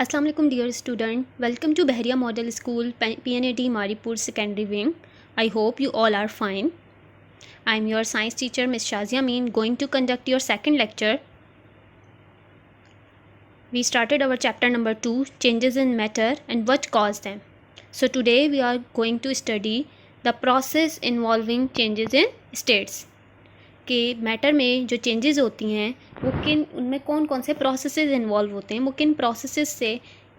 Assalamu alaikum dear student. Welcome to Behriya Model School, PNAD Maripur Secondary Wing. I hope you all are fine. I am your science teacher Ms. Shazia Amin, going to conduct your second lecture. We started our chapter number 2, changes in matter and what caused them. So today we are going to study the process involving changes in states. कि matter में जो changes होती हैं वो उनमें कौन कौन से प्रोसेसेस इन्वॉल्व होते हैं, वो किन प्रोसेसेस से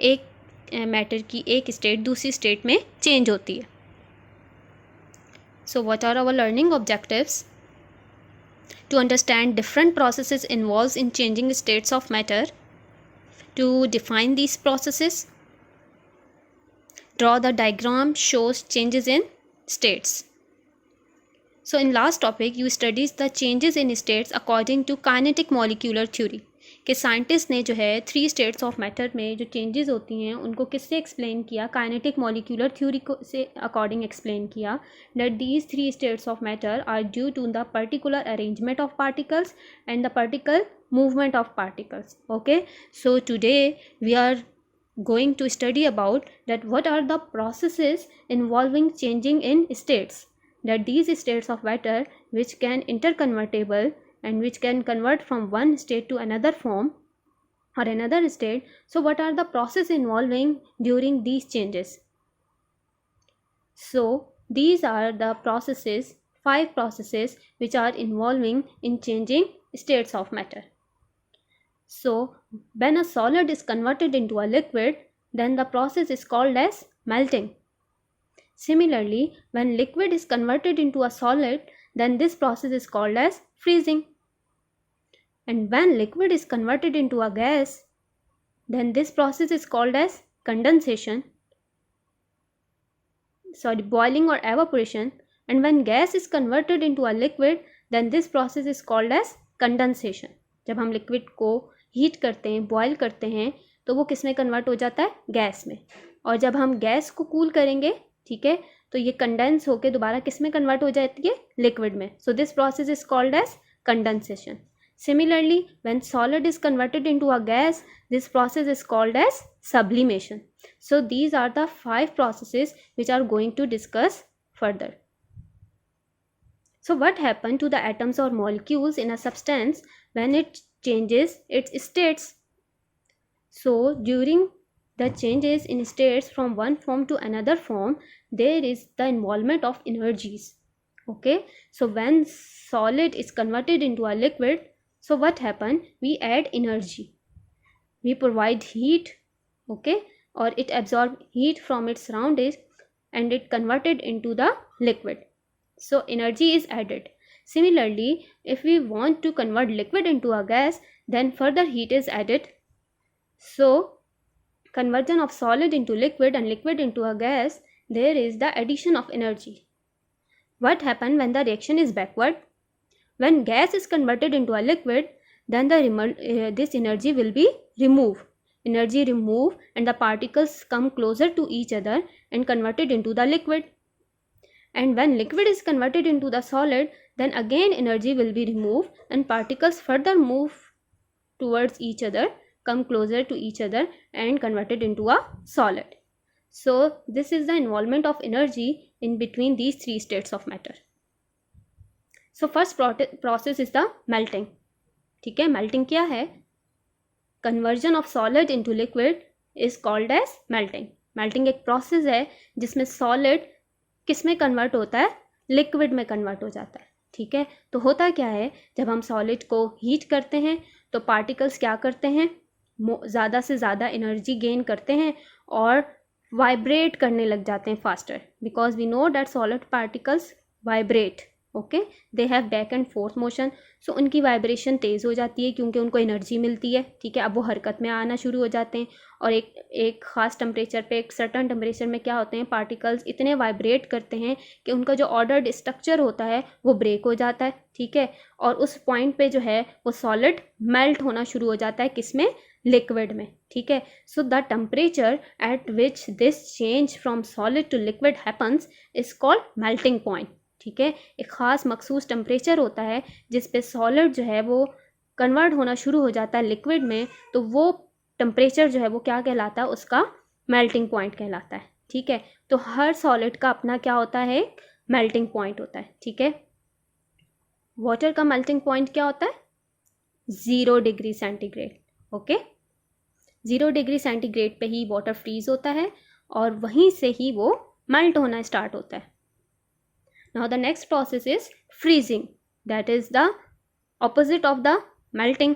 एक मैटर की एक स्टेट दूसरी स्टेट में चेंज होती है. So what are our learning objectives? To understand different processes involves in changing states of matter, to define these processes, draw the diagram shows changes in states. So in last topic you studies the changes in states according to kinetic molecular theory कि scientist ने जो है 3 states of matter में जो changes होती हैं उनको किससे एक्सप्लेन किया? काइनेटिक मॉलिक्यूलर थ्योरी को से अकॉर्डिंग एक्सप्लेन किया that these 3 states of matter are due to the particular arrangement of particles and the particular movement of particles. Okay, so today we are going to study about that what are the processes involving changing in states, that these states of matter which can interconvertible and which can convert from one state to another form or another state. So what are the process involving during these changes? So these are the processes, 5 processes which are involving in changing states of matter. So when a solid is converted into a liquid, then the process is called as melting. Similarly, when liquid is converted into a solid, then this process is called as freezing. And when liquid is converted into a gas, then this process is called as condensation. Boiling or evaporation. And when gas is converted into a liquid, then this process is called as condensation. जब हम liquid को heat करते हैं, boil करते हैं, तो वो किस में कन्वर्ट हो जाता है? गैस में. और जब हम गैस को कूल करेंगे, ठीक है, तो ये कंडेंस होकर दोबारा किस में कन्वर्ट हो जाती है? लिक्विड में. So this process is called as condensation. Similarly when solid is converted into a gas, this process is called as sublimation. So these are the 5 processes which are going to discuss further. So what happened to the atoms or molecules in a substance when it changes its states? So during the changes in states from one form to another form, there is the involvement of energies. Okay, so when solid is converted into a liquid, so what happened? We add energy, we provide heat, okay, or it absorbs heat from its surroundings and it converted into the liquid. So energy is added. Similarly, if we want to convert liquid into a gas, then further heat is added. So conversion of solid into liquid and liquid into a gas, there is the addition of energy. What happens when the reaction is backward? When gas is converted into a liquid, then this energy will be removed. Energy removed and the particles come closer to each other and converted into the liquid. And when liquid is converted into the solid, then again energy will be removed and particles further move towards each other, come closer to each other and converted into a solid. So this is the involvement of energy in between these 3 states of matter. So first process is the melting. ठीक है, melting क्या है? Conversion of solid into liquid is called as melting. Melting एक process है जिसमें solid किस में convert होता है? Liquid में convert हो जाता है. ठीक है, तो होता क्या है, जब हम solid को heat करते हैं तो particles क्या करते हैं? ज़्यादा से ज़्यादा एनर्जी गेन करते हैं और वाइब्रेट करने लग जाते हैं faster, because we know that solid particles vibrate. Okay, they have back and forth motion. So उनकी वाइब्रेशन तेज़ हो जाती है क्योंकि उनको एनर्जी मिलती है. ठीक है, अब वो हरकत में आना शुरू हो जाते हैं और एक ख़ास टेम्परेचर पे, एक सर्टन टेम्परेचर में क्या होते हैं, पार्टिकल्स इतने वाइब्रेट करते हैं कि उनका जो ऑर्डर्ड स्ट्रक्चर होता है वो ब्रेक हो जाता है. ठीक है, और उस पॉइंट पे जो है वो सॉलिड मेल्ट होना शुरू हो जाता है, किसमें? लिक्विड में. ठीक है, so the temperature at which this change from solid to liquid happens is called melting point. ठीक है, एक ख़ास मखसूस टेम्परेचर होता है जिस पे सॉलिड जो है वो कन्वर्ट होना शुरू हो जाता है लिक्विड में, तो वो टेम्परेचर जो है वो क्या कहलाता है, उसका मेल्टिंग पॉइंट कहलाता है। ठीक है, तो हर सॉलिड का अपना क्या होता है, मेल्टिंग पॉइंट होता है। ठीक है, वाटर का मेल्टिंग पॉइंट क्या होता है, 0 degree centigrade. Okay, 0 degree centigrade पे ही वाटर फ्रीज होता है और वहीं से ही वो मेल्ट होना स्टार्ट होता है। Now the next process is freezing, that is the opposite of the melting.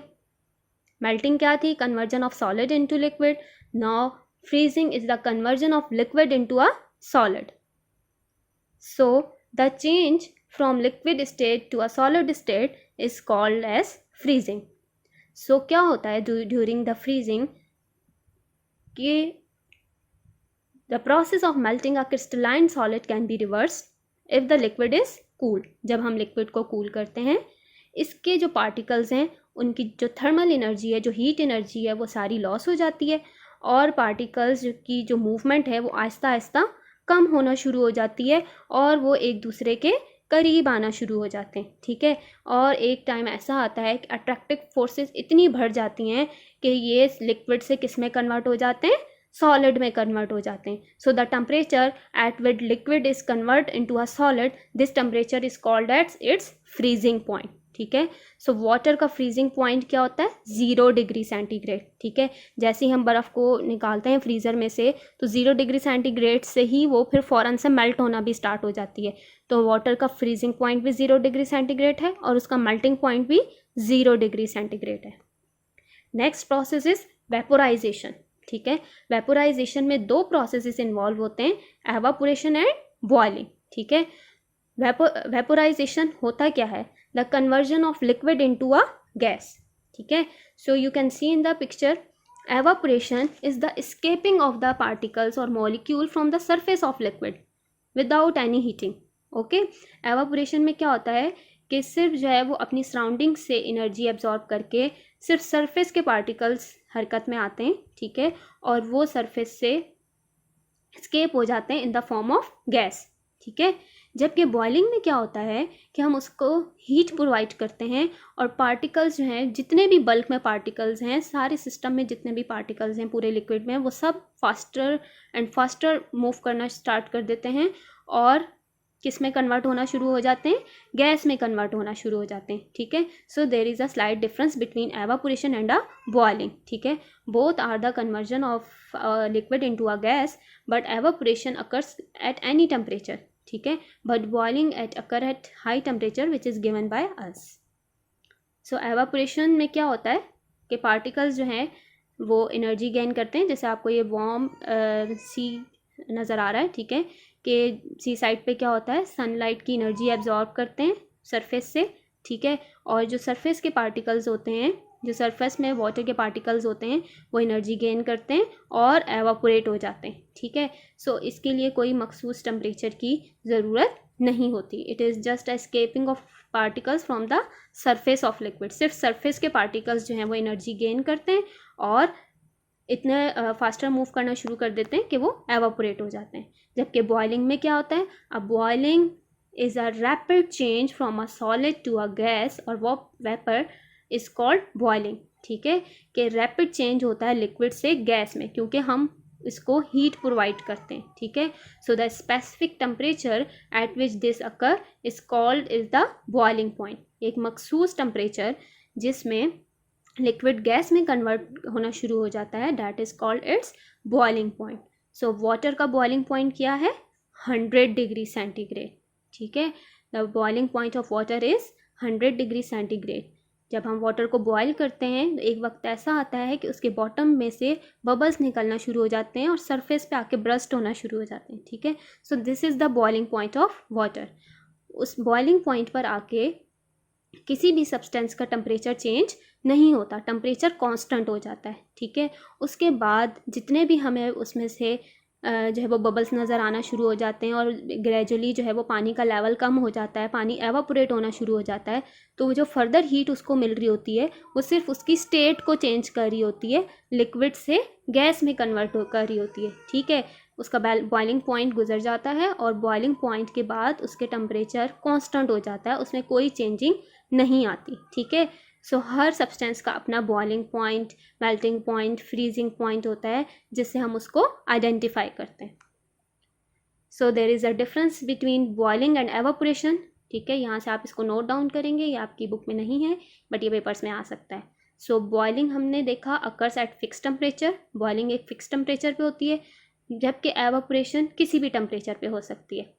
Melting क्या थी, conversion of solid into liquid. Now freezing is the conversion of liquid into a solid. So the change from liquid state to a solid state is called as freezing. So क्या होता है during the freezing कि the process of melting a crystalline solid can be reversed if the liquid is cooled. जब हम liquid को cool करते हैं, इसके जो particles हैं उनकी जो thermal energy है, जो heat energy है, वो सारी loss हो जाती है और particles की जो movement है वो आहिस्ता आहिस्ता कम होना शुरू हो जाती है और वो एक दूसरे के करीब आना शुरू हो जाते हैं। ठीक है, और एक टाइम ऐसा आता है कि अट्रैक्टिव फोर्सेस इतनी बढ़ जाती हैं कि ये लिक्विड से किस में कन्वर्ट हो जाते हैं, सॉलिड में कन्वर्ट हो जाते हैं। सो the temperature at which liquid is convert into a solid, this temperature is called at its freezing point. ठीक है, सो वाटर का फ्रीजिंग पॉइंट क्या होता है, 0 डिग्री सेंटीग्रेड। ठीक है, जैसे ही हम बर्फ़ को निकालते हैं फ्रीज़र में से तो 0 डिग्री सेंटीग्रेड से ही वो फिर फ़ौरन से मेल्ट होना भी स्टार्ट हो जाती है। तो वाटर का फ्रीजिंग पॉइंट भी 0 डिग्री सेंटीग्रेड है और उसका मेल्टिंग पॉइंट भी 0 डिग्री सेंटीग्रेड है। Next process is vaporisation. ठीक है, वेपोराइजेशन में 2 प्रोसेसेस इन्वॉल्व होते हैं, एवापोरेशन एंड बॉइलिंग। ठीक है, वेपोराइजेशन होता क्या है, the conversion of liquid into a gas. ठीक है, so you can see in the picture, evaporation is the escaping of the particles or molecule from the surface of liquid without any heating. Okay, evaporation में क्या होता है कि सिर्फ जो है वो अपनी सराउंडिंग से एनर्जी एब्जॉर्ब करके सिर्फ सरफेस के पार्टिकल्स हरकत में आते हैं। ठीक है, और वो सरफेस से escape हो जाते हैं in the form of gas. ठीक है, जबकि बॉइलिंग में क्या होता है कि हम उसको हीट प्रोवाइड करते हैं और पार्टिकल्स जो हैं, जितने भी बल्क में पार्टिकल्स हैं, सारे सिस्टम में जितने भी पार्टिकल्स हैं पूरे लिक्विड में, वो सब फास्टर एंड फास्टर मूव करना स्टार्ट कर देते हैं और किस में कन्वर्ट होना शुरू हो जाते हैं, गैस में कन्वर्ट होना शुरू हो जाते हैं। ठीक है, so there is a slight difference between evaporation and a boiling. ठीक है, both are the conversion of liquid into a gas, but evaporation occurs at any temperature. ठीक है, but boiling at occur at high temperature which is given by us. So evaporation में क्या होता है कि particles जो हैं वो एनर्जी गेन करते हैं, जैसे आपको ये वार्म सी नज़र आ रहा है। ठीक है, कि सी साइड पे क्या होता है, सनलाइट की एनर्जी एब्जॉर्ब करते हैं सरफेस से। ठीक है, और जो सरफेस के पार्टिकल्स होते हैं, जो सरफेस में वाटर के पार्टिकल्स होते हैं, वो एनर्जी गेन करते हैं और एवापोरेट हो जाते हैं। ठीक है, सो इसके लिए कोई मखसूस टेम्परेचर की ज़रूरत नहीं होती। It is just escaping of particles from the surface of liquid. सिर्फ सरफेस के पार्टिकल्स जो हैं वो एनर्जी गेन करते हैं और इतने फास्टर मूव करना शुरू कर देते हैं कि वो एवापोरेट हो जाते हैं। जबकि बॉइलिंग में क्या होता है, a boiling is a rapid change from a solid to a gas और वो वेपर इज़ कॉल्ड बॉइलिंग। ठीक है, कि रैपिड चेंज होता है लिक्विड से गैस में, क्योंकि हम इसको हीट प्रोवाइड करते हैं। ठीक है, so the specific temperature at which this occur is called is the boiling point. एक मखसूस टेम्परेचर जिसमें लिक्विड गैस में कन्वर्ट होना शुरू हो जाता है, that is called its boiling point. So water का बॉइलिंग पॉइंट क्या है, 100 डिग्री सेंटीग्रेड। ठीक है, the boiling point of water is 100 degree centigrade. जब हम वाटर को बॉयल करते हैं तो एक वक्त ऐसा आता है कि उसके बॉटम में से बबल्स निकलना शुरू हो जाते हैं और सरफेस पे आके ब्रस्ट होना शुरू हो जाते हैं। ठीक है, so this is the boiling point of water. उस बॉइलिंग पॉइंट पर आके किसी भी सब्सटेंस का टेम्परेचर चेंज नहीं होता, टेम्परेचर कांस्टेंट हो जाता है। ठीक है, उसके बाद जितने भी हमें उसमें से जो है वो बबल्स नज़र आना शुरू हो जाते हैं और ग्रेजुअली जो है वो पानी का लेवल कम हो जाता है, पानी एवापोरेट होना शुरू हो जाता है, तो वो जो फर्दर हीट उसको मिल रही होती है वो सिर्फ उसकी स्टेट को चेंज कर रही होती है, लिक्विड से गैस में कन्वर्ट कर रही होती है। ठीक है, उसका बॉइलिंग पॉइंट गुजर जाता है और बॉइलिंग पॉइंट के बाद उसके टेम्परेचर कांस्टेंट हो जाता है, उसमें कोई चेंजिंग नहीं आती। ठीक है, सो हर सब्सटेंस का अपना boiling point, melting point, freezing point होता है जिससे हम उसको आइडेंटिफाई करते हैं. So there is a difference between boiling and evaporation. ठीक है, यहाँ से आप इसको नोट डाउन करेंगे, ये आपकी बुक में नहीं है बट ये पेपर्स में आ सकता है. सो बॉइलिंग हमने देखा occurs at fix temperature. Boiling एक फिक्स टेम्परेचर पे होती है, जबकि एवापोरेशन किसी भी टेम्परेचर पे हो सकती है.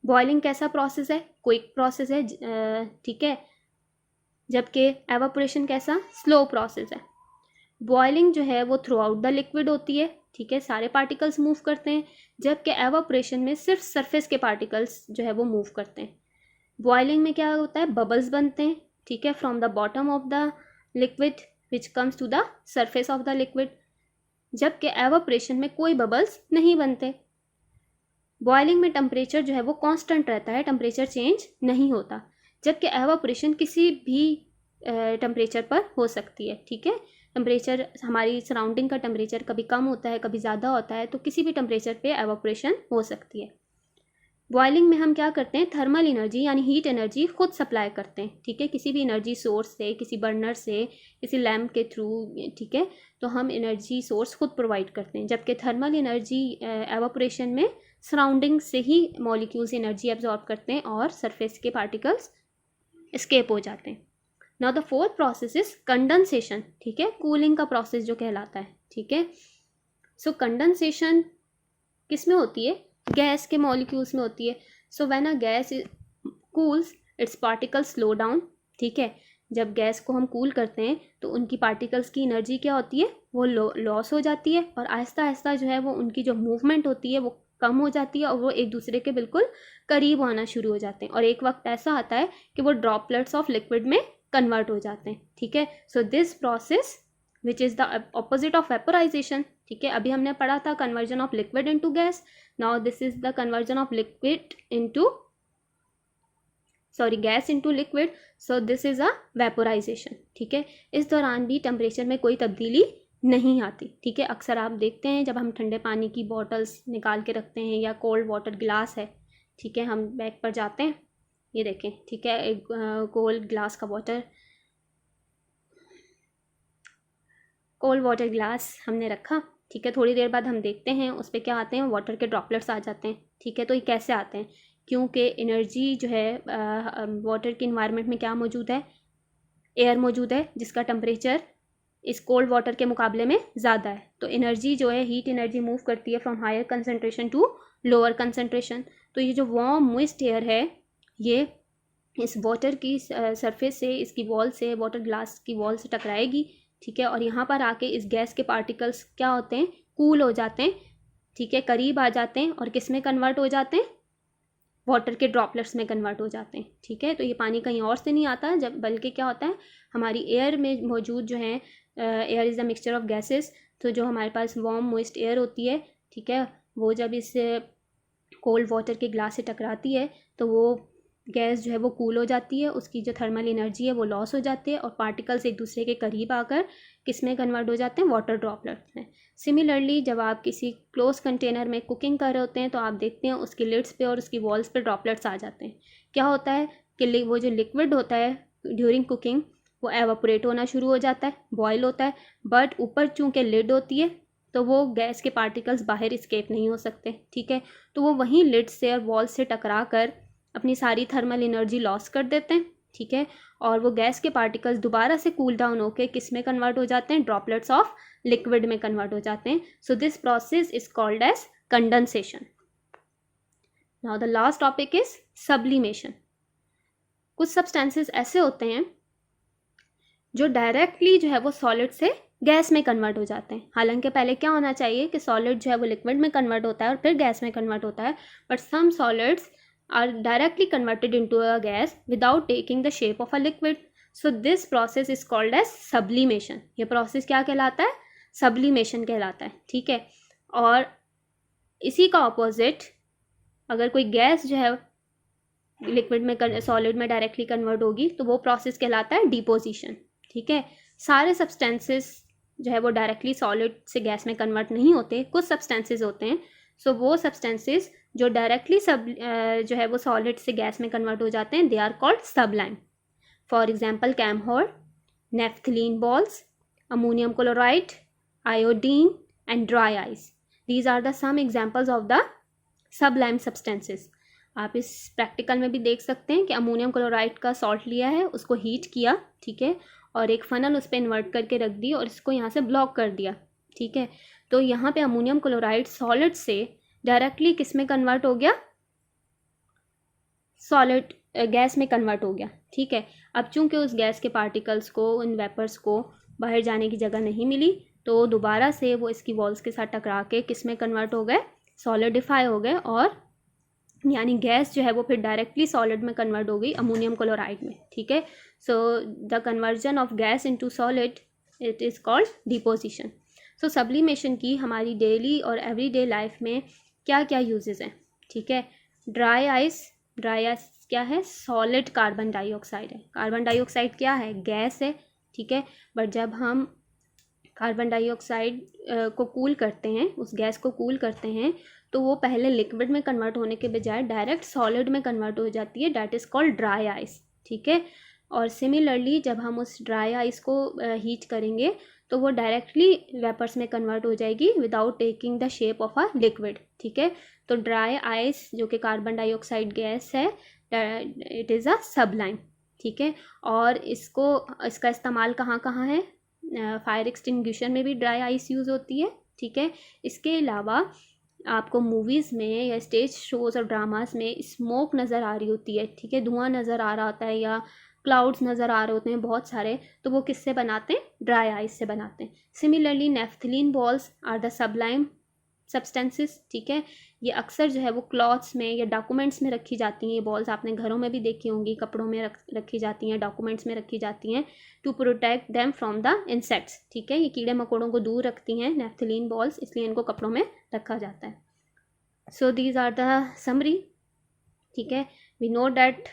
बॉइलिंग कैसा प्रोसेस है? क्विक प्रोसेस है, ठीक है, जबकि एवापोरेशन कैसा? स्लो प्रोसेस है. बॉइलिंग जो है वो थ्रू आउट द लिक्विड होती है, ठीक है, सारे पार्टिकल्स मूव करते हैं, जबकि एवापोरेशन में सिर्फ सरफेस के पार्टिकल्स जो है वो मूव करते हैं. बॉइलिंग में क्या होता है? बबल्स बनते हैं, ठीक है, from the bottom of the liquid which comes to the surface of the liquid, जबकि एवापोरेशन में कोई बबल्स नहीं बनते. बॉइलिंग में टेम्परेचर जो है वो कांस्टेंट रहता है, टेम्परेचर चेंज नहीं होता, जबकि एवापोरेशन किसी भी टेम्परेचर पर हो सकती है. ठीक है, टेम्परेचर हमारी सराउंडिंग का टेम्परेचर कभी कम होता है, कभी ज़्यादा होता है, तो किसी भी टेम्परेचर पे एवापोरेशन हो सकती है. बॉइलिंग में हम क्या करते हैं? थर्मल एनर्जी यानी हीट एनर्जी खुद सप्लाई करते हैं. ठीक है, किसी भी एनर्जी सोर्स से, किसी बर्नर से, किसी लैम्प के थ्रू, ठीक है, तो हम एनर्जी सोर्स खुद प्रोवाइड करते हैं, जबकि थर्मल एनर्जी एवापोरेशन में सराउंडिंग से ही मॉलिक्यूल्स एनर्जी एब्जॉर्ब करते हैं और सरफेस के पार्टिकल्स एस्केप हो जाते हैं. Now the fourth process is condensation. ठीक है, कूलिंग का प्रोसेस जो कहलाता है. ठीक है, सो कंडेंसेशन किस में होती है? गैस के मॉलिक्यूल्स में होती है. So when a gas cools it's particles slow down. ठीक है, जब गैस को हम कूल करते हैं तो उनकी पार्टिकल्स की एनर्जी क्या होती है? वो लॉस हो जाती है, और आहिस्ता आहिस्ता जो है वो उनकी जो मूवमेंट होती है वो कम हो जाती है, और वो एक दूसरे के बिल्कुल करीब आना शुरू हो जाते हैं, और एक वक्त ऐसा आता है कि वो ड्रॉपलेट्स ऑफ लिक्विड में कन्वर्ट हो जाते हैं. ठीक है, सो this process which is the opposite of vaporisation. ठीक है, अभी हमने पढ़ा था conversion of liquid into gas. Now this is the conversion of liquid into gas into liquid. So this is a vaporisation. ठीक है, इस दौरान भी टेम्परेचर में कोई तब्दीली नहीं आती. ठीक है, अक्सर आप देखते हैं जब हम ठंडे पानी की बॉटल्स निकाल के रखते हैं या कोल्ड वाटर गिलास है, ठीक है, हम बैग पर जाते हैं, ये देखें, ठीक है, एक कोल्ड वाटर ग्लास हमने रखा. ठीक है, थोड़ी देर बाद हम देखते हैं उस पर क्या आते हैं? वाटर के ड्रॉपलेट्स आ जाते हैं. ठीक है, तो ये कैसे आते हैं? क्योंकि एनर्जी जो है वाटर के इन्वायरमेंट में क्या मौजूद है? एयर मौजूद है, जिसका टेम्परेचर इस कोल्ड वाटर के मुकाबले में ज़्यादा है. तो एनर्जी जो है, हीट एनर्जी मूव करती है from higher concentration to lower concentration. तो ये जो वार्म मॉइस्ट एयर है, ये इस वाटर की सरफेस से, इसकी वॉल से, वाटर ग्लास की वॉल से टकराएगी. ठीक है, और यहाँ पर आके इस गैस के पार्टिकल्स क्या होते हैं? कूल हो जाते हैं. ठीक है, करीब आ जाते हैं, और किस में कन्वर्ट हो जाते हैं? वाटर के ड्रॉपलेट्स में कन्वर्ट हो जाते हैं. ठीक है, तो ये पानी कहीं और से नहीं आता, जब बल्कि क्या होता है, हमारी एयर में मौजूद जो है, air is the mixture of gases. तो जो हमारे पास वार्म मॉइस्ट एयर होती है, ठीक है, वो जब इस कोल्ड वाटर के ग्लास से टकराती है तो वो गैस जो है वो कूल हो जाती है, उसकी जो थर्मल एनर्जी है वो लॉस हो जाती है, और पार्टिकल्स एक दूसरे के करीब आकर किस में कन्वर्ट हो जाते हैं? वाटर ड्रॉपलेट्स में. सिमिलरली जब आप किसी क्लोज कंटेनर में कुकिंग कर रहे होते हैं तो आप देखते हैं उसकी लिड्स पे और उसकी वॉल्स पे ड्रॉपलेट्स आ जाते हैं. क्या होता है कि वो जो लिक्विड होता है ड्यूरिंग कुकिंग वो एवापोरेट होना शुरू हो जाता है, बॉयल होता है, बट ऊपर चूँकि लिड होती है तो वो गैस के पार्टिकल्स बाहर इस्केप नहीं हो सकते. ठीक है, तो वो वहीं लिड से और वॉल से टकरा कर अपनी सारी थर्मल एनर्जी लॉस कर देते हैं. ठीक है, और वो गैस के पार्टिकल्स दोबारा से कूल डाउन होकर किस में कन्वर्ट हो जाते हैं? ड्रॉपलेट्स ऑफ लिक्विड में कन्वर्ट हो जाते हैं. So this process is called as condensation. Now the last topic is sublimation. कुछ सब्सटेंसेस ऐसे होते हैं जो डायरेक्टली जो है वो सॉलिड से गैस में कन्वर्ट हो जाते हैं. हालांकि पहले क्या होना चाहिए कि सॉलिड जो है वो लिक्विड में कन्वर्ट होता है और फिर गैस में कन्वर्ट होता है, but some solids are directly converted into a gas without taking the shape of a liquid. So this process is called as sublimation. ये process क्या कहलाता है? Sublimation कहलाता है. ठीक है, और इसी का opposite अगर कोई गैस जो है लिक्विड में सॉलिड में डायरेक्टली कन्वर्ट होगी तो वो प्रोसेस कहलाता है डिपोजिशन. ठीक है, सारे सब्सटेंसेस जो है वो डायरेक्टली सॉलिड से गैस में कन्वर्ट नहीं होते, कुछ सब्सटेंसेस होते हैं. सो वो सब्सटेंसेस जो डायरेक्टली जो है वो सॉलिड से गैस में कन्वर्ट हो जाते हैं, they are called sublime. For example camphor, naphthalene balls, ammonium chloride, iodine and dry ice. These are the some examples of the sublime substances. आप इस प्रैक्टिकल में भी देख सकते हैं कि अमोनियम क्लोराइड का सॉल्ट लिया है, उसको हीट किया, ठीक है, और एक फनल उस पर इन्वर्ट करके रख दी और इसको यहाँ से ब्लॉक कर दिया, ठीक है. तो यहाँ पे अमोनियम क्लोराइड सॉलिड से डायरेक्टली किस में कन्वर्ट हो गया, सॉलिड गैस में कन्वर्ट हो गया, ठीक है. अब चूंकि उस गैस के पार्टिकल्स को, उन वेपर्स को बाहर जाने की जगह नहीं मिली, तो दोबारा से वो इसकी वॉल्स के साथ टकरा के किस में कन्वर्ट हो गए, सॉलिडिफाई हो गए, और यानी गैस जो है वो फिर डायरेक्टली सॉलिड में कन्वर्ट हो गई अमोनियम क्लोराइड में, ठीक है. So the conversion of gas into solid it is called deposition. So sublimation की हमारी डेली और एवरीडे लाइफ में क्या क्या यूजेस हैं, ठीक है. ड्राई आइस क्या है, सॉलिड कार्बन डाइऑक्साइड है. कार्बन डाइऑक्साइड क्या है, गैस है, ठीक है. बट जब हम कार्बन डाइऑक्साइड को कूल करते हैं, उस गैस को कूल करते हैं, तो वो पहले लिक्विड में कन्वर्ट होने के बजाय डायरेक्ट सॉलिड में कन्वर्ट हो जाती है. That is called dry ice, ठीक है. और सिमिलरली जब हम उस ड्राई आइस को हीट करेंगे तो वो डायरेक्टली वेपर्स में कन्वर्ट हो जाएगी without taking the shape of a liquid, ठीक है. तो ड्राई आइस जो कि कार्बन डाइऑक्साइड गैस है, इट इज़ अ सबलाइम, ठीक है. और इसका इस्तेमाल कहाँ कहाँ है, फायर एक्सटिंग्विशन में भी ड्राई आइस यूज़ होती है, ठीक है. इसके अलावा आपको मूवीज़ में या स्टेज शोज़ और ड्रामास में स्मोक नज़र आ रही होती है, ठीक है, धुआं नज़र आ रहा होता है या क्लाउड्स नज़र आ रहे होते हैं बहुत सारे, तो वो किससे बनाते हैं, ड्राई आइस से बनाते हैं. Similarly naphthalene balls are the sublime substances, ठीक है. ये अक्सर जो है वो क्लॉथ्स में या डॉक्यूमेंट्स में रखी जाती हैं. ये बॉल्स आपने घरों में भी देखी होंगी, कपड़ों में रखी जाती हैं, डॉक्यूमेंट्स में रखी जाती हैं to protect them from the insects, ठीक है. ये कीड़े मकोड़ों को दूर रखती हैं नेफ्थलीन बॉल्स, इसलिए इनको कपड़ों में रखा जाता है. So these are the summary, ठीक है. We know that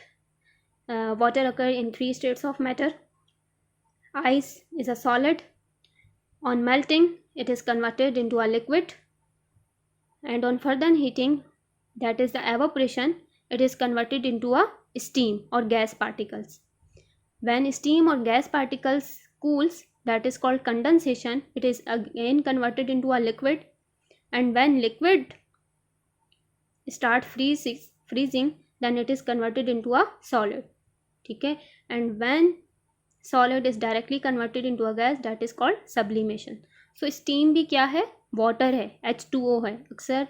water occur in 3 states of matter. Ice is a solid. On melting, it is converted into a liquid, and on further heating, that is the evaporation, it is converted into a steam or gas particles. When steam or gas particles cools, that is called condensation, it is again converted into a liquid, and when liquid start freezing, then it is converted into a solid, ठीक है. And when solid is directly converted into a gas, that is called sublimation. So steam भी क्या है, water है, H2O है. अक्सर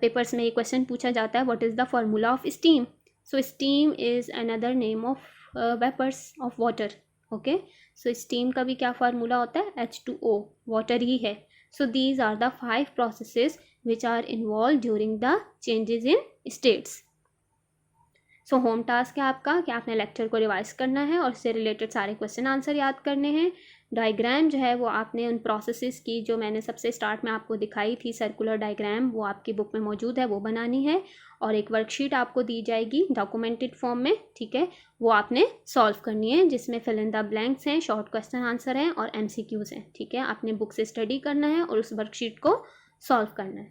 papers में ये क्वेश्चन पूछा जाता है, what is the formula of steam. So steam is another name of vapours of water, okay. So steam का भी क्या फार्मूला होता है, H2O, वाटर ही है. So these are the 5 processes which are involve during the changes in states. So home task है आपका कि आपने लेक्चर को रिवाइज करना है और इससे रिलेटेड सारे क्वेश्चन आंसर याद करने हैं. डायग्राम जो है वो आपने उन प्रोसेसेस की जो मैंने सबसे स्टार्ट में आपको दिखाई थी, सर्कुलर डायग्राम, वो आपकी बुक में मौजूद है, वो बनानी है. और एक वर्कशीट आपको दी जाएगी डॉक्यूमेंटेड फॉर्म में, ठीक है, वो आपने सॉल्व करनी है, जिसमें फिल इन द ब्लैंक्स हैं, शॉर्ट क्वेश्चन आंसर हैं और MCQs हैं, ठीक है. आपने बुक से स्टडी करना है और उस वर्कशीट को सॉल्व करना है.